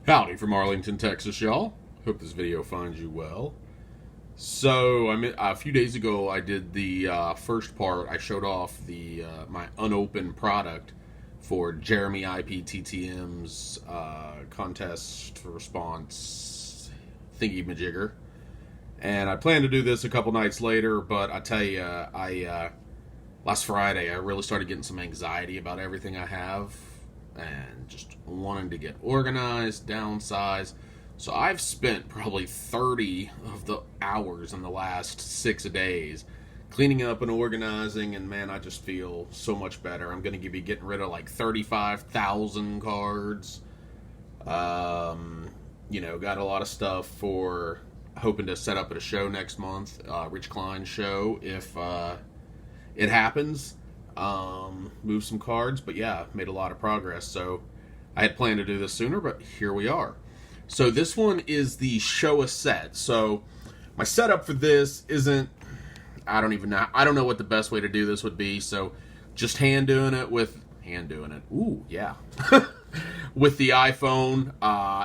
Howdy from Arlington, Texas, y'all. Hope this video finds you well. So, a few days ago, I did the first part. I showed off the my unopened product for Jeremy IP TTM's contest response thingy-majigger. And I plan to do this a couple nights later, but I tell you, last Friday, I really started getting some anxiety about everything I have and just wanting to get organized, downsize. So I've spent probably 30 of the hours in the last 6 days cleaning up and organizing, and man, I just feel so much better. I'm going to be getting rid of like 35,000 cards. Got a lot of stuff for hoping to set up at a show next month, Rich Klein's show, if it happens. Move some cards, but yeah, made a lot of progress. So I had planned to do this sooner, but here we are. So this one is the show a set. So my setup for this isn't, I don't know what the best way to do this would be. So just hand doing it. Ooh, yeah. With the iPhone.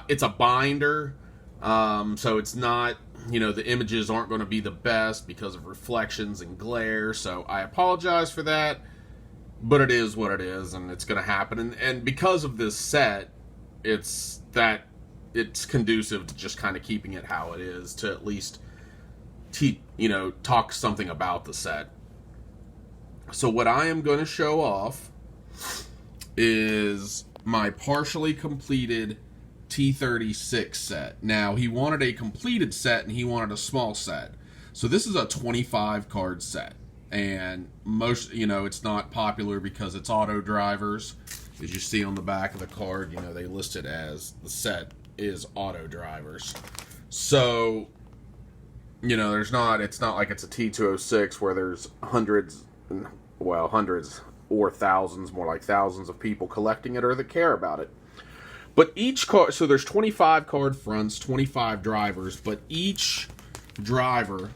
It's a binder. So it's not, the images aren't going to be the best because of reflections and glare. So I apologize for that. But it is what it is, and it's going to happen. And because of this set, it's conducive to just kind of keeping it how it is, to at least talk something about the set. So what I am going to show off is my partially completed T36 set. Now, he wanted a completed set, and he wanted a small set. So this is a 25 card set. And most, it's not popular because it's auto drivers. As you see on the back of the card, they list it as the set is auto drivers. So, it's not like it's a T206 where there's hundreds or thousands, more like thousands of people collecting it or that care about it. But each card, so there's 25 card fronts, 25 drivers, but each driver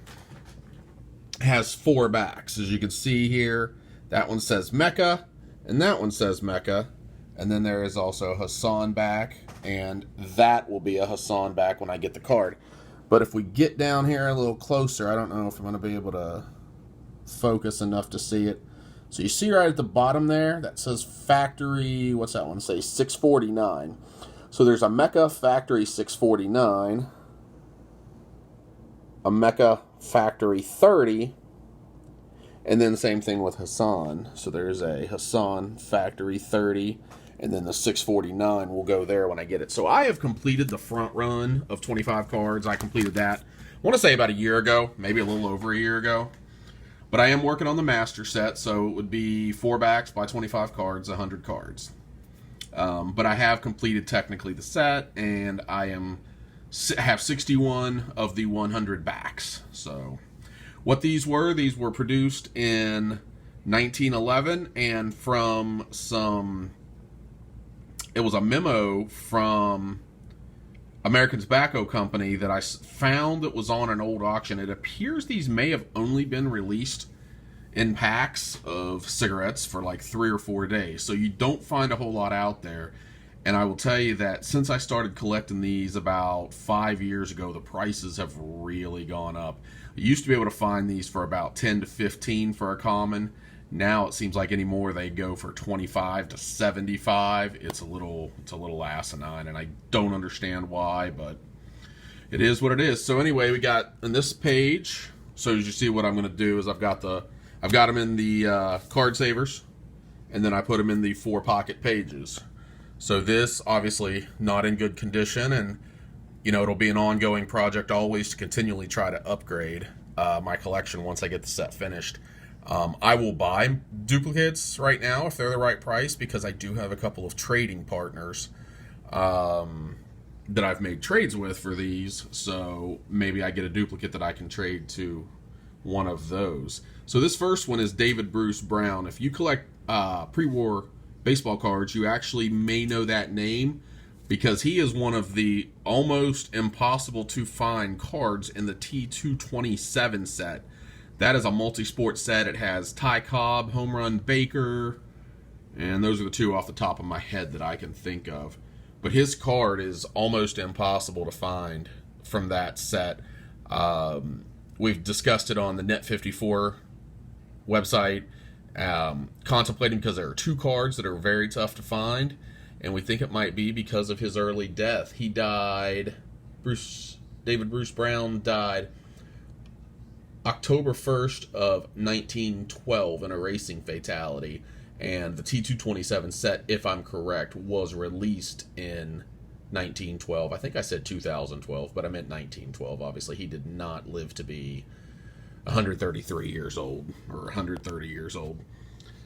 has 4 backs. As you can see here, that one says Mecha, and that one says Mecha, and then there is also a Hassan back, and that will be a Hassan back when I get the card. But if we get down here a little closer, I don't know if I'm going to be able to focus enough to see it. So you see right at the bottom there, that says Factory, what's that one say, 649. So there's a Mecha Factory 649, a Mecha Factory 30, and then same thing with Hassan. So there's a Hassan Factory 30, and then the 649 will go there when I get it. So I have completed the front run of 25 cards. I completed that, I want to say about a year ago, maybe a little over a year ago. But I am working on the master set, so it would be 4 backs by 25 cards, 100 cards. But I have completed technically the set, and I have 61 of the 100 backs. So what these were produced in 1911, and it was a memo from American Tobacco Company that I found that was on an old auction. It appears these may have only been released in packs of cigarettes for like 3 or 4 days. So you don't find a whole lot out there. And I will tell you that since I started collecting these about 5 years ago, the prices have really gone up. I used to be able to find these for about 10 to 15 for a common. Now it seems like anymore they go for 25 to 75. It's a little asinine, and I don't understand why, but it is what it is. So anyway, we got in this page. So as you see, what I'm going to do is I've got them in the card savers, and then I put them in the 4 pocket pages. So this obviously not in good condition, and it'll be an ongoing project always to continually try to upgrade my collection once I get the set finished. I will buy duplicates right now if they're the right price, because I do have a couple of trading partners that I've made trades with for these. So maybe I get a duplicate that I can trade to one of those. So this first one is David Bruce Brown. If you collect pre-war baseball cards, you actually may know that name, because he is one of the almost impossible to find cards in the T227 set. That is a multi-sport set. It has Ty Cobb, Home Run Baker, and those are the 2 off the top of my head that I can think of. but his card is almost impossible to find from that set. We've discussed it on the Net54 website, contemplating because there are 2 cards that are very tough to find, and we think it might be because of his early death. He died, David Bruce Brown died October 1st of 1912 in a racing fatality, and the T227 set, if I'm correct, was released in 1912. I think I said 2012, but I meant 1912. Obviously, he did not live to be 133 years old or 130 years old.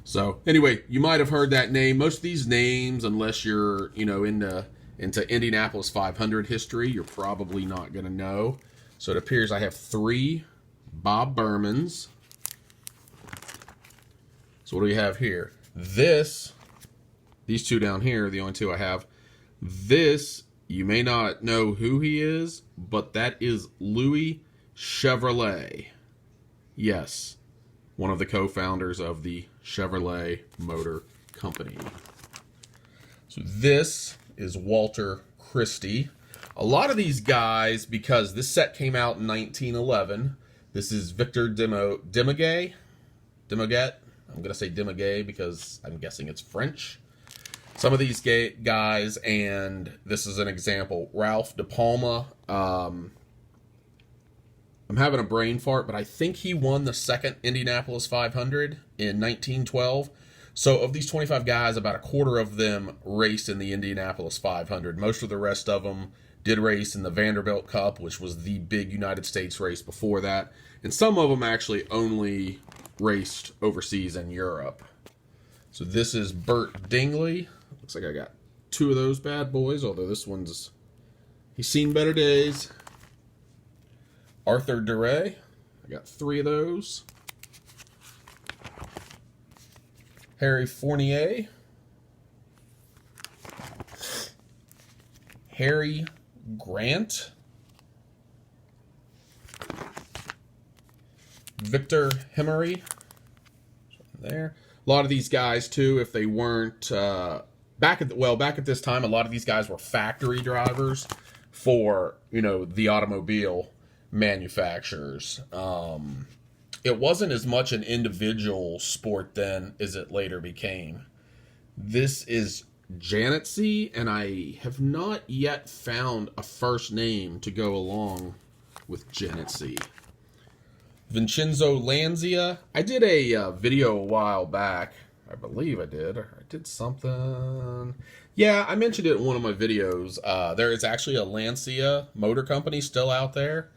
So anyway, you might have heard that name. Most of these names, unless you're into Indianapolis 500 history, you're probably not going to know. So it appears I have 3 Bob Bermans. So what do we have here? These 2 down here are the only 2 I have. This, you may not know who he is, but that is Louis Chevrolet. Yes, one of the co-founders of the Chevrolet Motor Company. So this is Walter Christie. A lot of these guys, because this set came out in 1911, this is Victor Dimoguet. I'm going to say Dimoguet because I'm guessing it's French. Some of these guys, and this is an example, Ralph De Palma. I'm having a brain fart, but I think he won the second Indianapolis 500 in 1912. So of these 25 guys, about a quarter of them raced in the Indianapolis 500. Most of the rest of them did race in the Vanderbilt Cup, which was the big United States race before that. And some of them actually only raced overseas in Europe. So this is Burt Dingley. Looks like I got 2 of those bad boys, although this one's, he's seen better days. Arthur Duray. I got 3 of those. Harry Fournier. Harry Grant. Victor Hemery. There. A lot of these guys, too, if they weren't... back at this time, a lot of these guys were factory drivers for, the automobile manufacturers. It wasn't as much an individual sport then as it later became. This is Janetsy, and I have not yet found a first name to go along with Janetsy. Vincenzo Lanzia. I did a video a while back. I believe I did. I did something. Yeah, I mentioned it in one of my videos. There is actually a Lancia motor company still out there.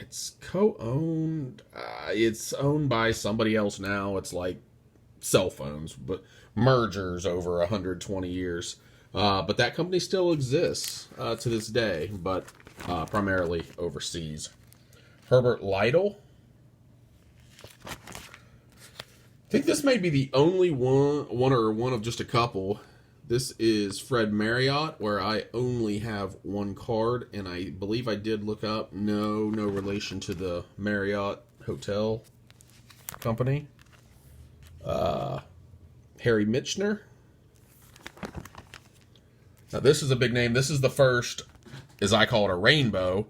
It's co-owned. It's owned by somebody else now. It's like cell phones, but mergers over 120 years. But that company still exists to this day, but primarily overseas. Herbert Lytle. I think this may be the only one of just a couple. This is Fred Marriott, where I only have 1 card, and I believe I did look up. No relation to the Marriott Hotel Company. Harry Michner. Now this is a big name. This is the first, as I call it, a rainbow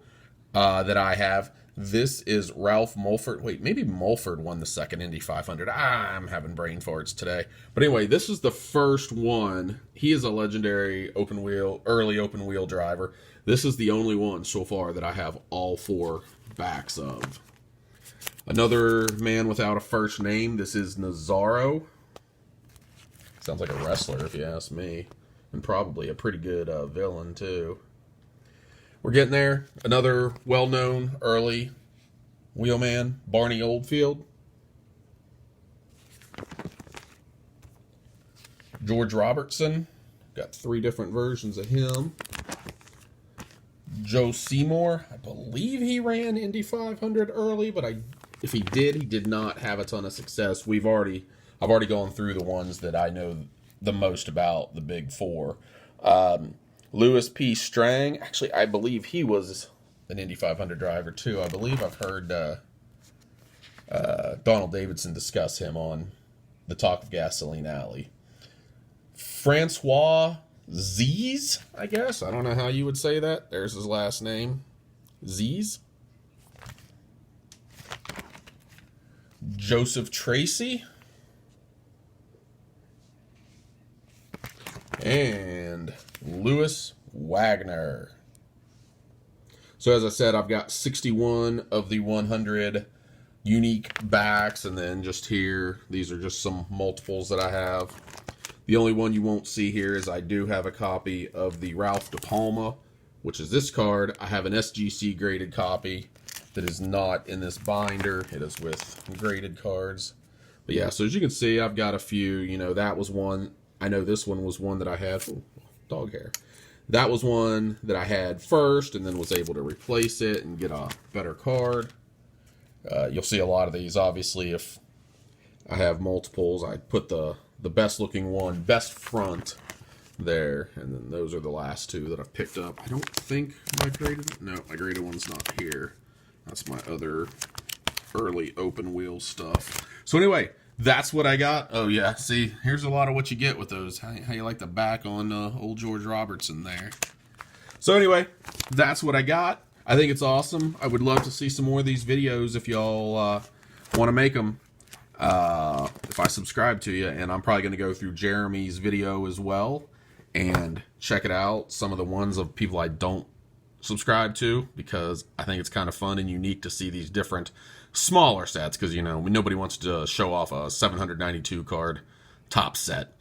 that I have. This is Ralph Mulford. Wait, maybe Mulford won the second Indy 500. I'm having brain farts today. But anyway, this is the first one. He is a legendary early open wheel driver. This is the only one so far that I have all 4 backs of. Another man without a first name. This is Nazaro. Sounds like a wrestler if you ask me. And probably a pretty good villain too. We're getting there. Another well-known early wheelman, Barney Oldfield. George Robertson. Got 3 different versions of him. Joe Seymour. I believe he ran Indy 500 early, but if he did not have a ton of success. I've already gone through the ones that I know the most about, the big 4. Louis P. Strang. Actually, I believe he was an Indy 500 driver, too. I believe I've heard Donald Davidson discuss him on the Talk of Gasoline Alley. Francois Z's, I guess. I don't know how you would say that. There's his last name. Z's. Joseph Tracy. And Lewis Wagner. So as I said, I've got 61 of the 100 unique backs, and then just here, these are just some multiples that I have. The only one you won't see here is I do have a copy of the Ralph De Palma, which is this card. I have an SGC graded copy that is not in this binder. It is with graded cards. But yeah, so as you can see, I've got a few. You know, that was one. I know this one was one that I had. Ooh, dog hair. That was one that I had first and then was able to replace it and get a better card. You'll see a lot of these. Obviously, if I have multiples, I put the best looking one, best front there. And then those are the last two that I've picked up. I don't think my graded, no, my graded one's not here. That's my other early open wheel stuff. So anyway, that's what I got. Oh yeah, see, here's a lot of what you get with those. How you like the back on old George Robertson there. So anyway, that's what I got. I think it's awesome. I would love to see some more of these videos if y'all want to make them. If I subscribe to you, and I'm probably going to go through Jeremy's video as well and check it out. Some of the ones of people I don't subscribe to, because I think it's kind of fun and unique to see these different smaller sets, because you know nobody wants to show off a 792 card top set.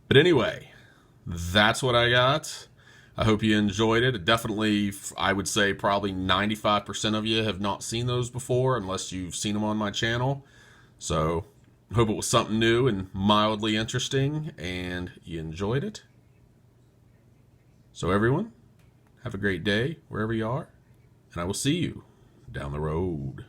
But anyway, that's what I got. I hope you enjoyed it. Definitely, I would say probably 95% of you have not seen those before, unless you've seen them on my channel. So I hope it was something new and mildly interesting and you enjoyed it. So everyone, have a great day wherever you are, and I will see you down the road.